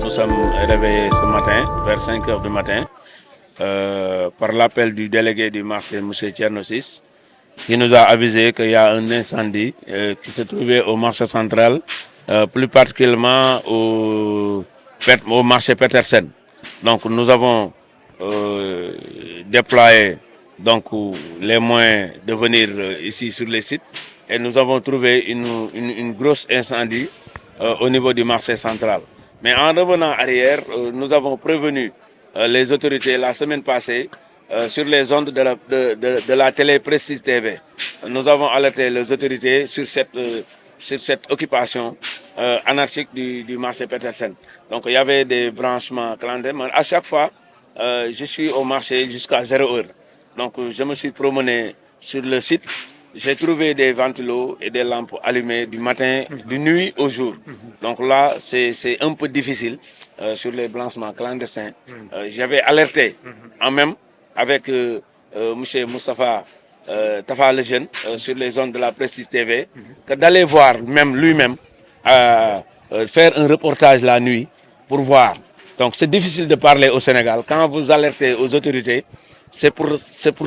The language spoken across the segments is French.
nous sommes réveillés ce matin, vers 5 heures du matin, par l'appel du délégué du marché, M. Tchernosis, qui nous a avisé qu'il y a un incendie qui se trouvait au marché central, plus particulièrement au marché Petersen. Donc nous avons déployé donc, les moyens de venir ici sur les sites et nous avons trouvé une grosse incendie au niveau du marché central. Mais en revenant arrière, nous avons prévenu les autorités la semaine passée sur les ondes de la télé Prestige TV. Nous avons alerté les autorités sur cette occupation anarchique du marché Petersen. Donc il y avait des branchements clandestins. À chaque fois, je suis au marché jusqu'à 0 heure. Donc je me suis promené sur le site. J'ai trouvé des ventilos et des lampes allumées du matin, du nuit au jour. Donc là, c'est un peu difficile sur les blanchiments clandestins. J'avais alerté en même avec M. Moustapha Tafa le jeune sur les zones de la Prestige TV que d'aller voir même lui-même faire un reportage la nuit pour voir. Donc c'est difficile de parler au Sénégal. Quand vous alertez aux autorités, c'est pour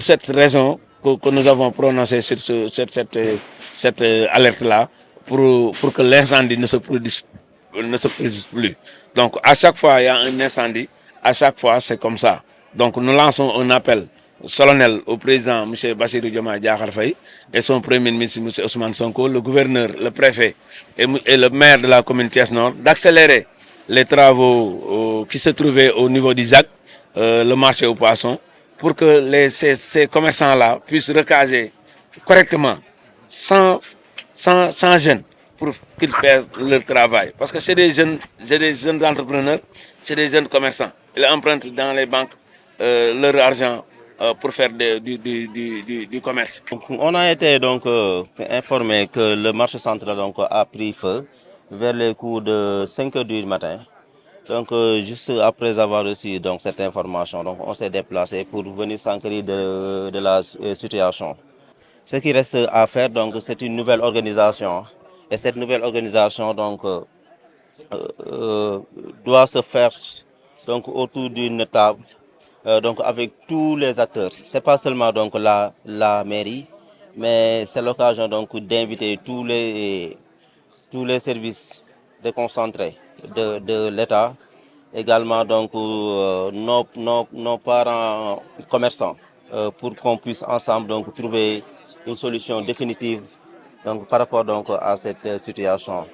cette raison que nous avons prononcé sur cette alerte-là, pour que l'incendie ne se produise plus. Donc à chaque fois il y a un incendie, à chaque fois c'est comme ça. Donc nous lançons un appel solennel au président M. Bassirou Diomaye Diakhar Faye et son premier ministre M. Ousmane Sonko, le gouverneur, le préfet et le maire de la commune Thiès Nord d'accélérer les travaux qui se trouvaient au niveau du ZAC, le marché aux poissons, pour que ces commerçants-là puissent recaser correctement, sans gêne, pour qu'ils fassent leur travail. Parce que c'est des jeunes entrepreneurs, c'est des jeunes commerçants. Ils empruntent dans les banques leur argent pour faire du commerce. Donc, on a été donc informé que le marché central donc, a pris feu vers les coups de 5 heures du matin. Donc, juste après avoir reçu donc, cette information, donc, on s'est déplacé pour venir s'enquérir de la situation. Ce qui reste à faire, donc, c'est une nouvelle organisation. Et cette nouvelle organisation donc, doit se faire donc, autour d'une table donc, avec tous les acteurs. Ce n'est pas seulement donc, la mairie, mais c'est l'occasion d'inviter tous les services déconcentrés de l'État, également donc, nos parents commerçants, pour qu'on puisse ensemble donc, trouver une solution définitive donc, par rapport donc, à cette situation.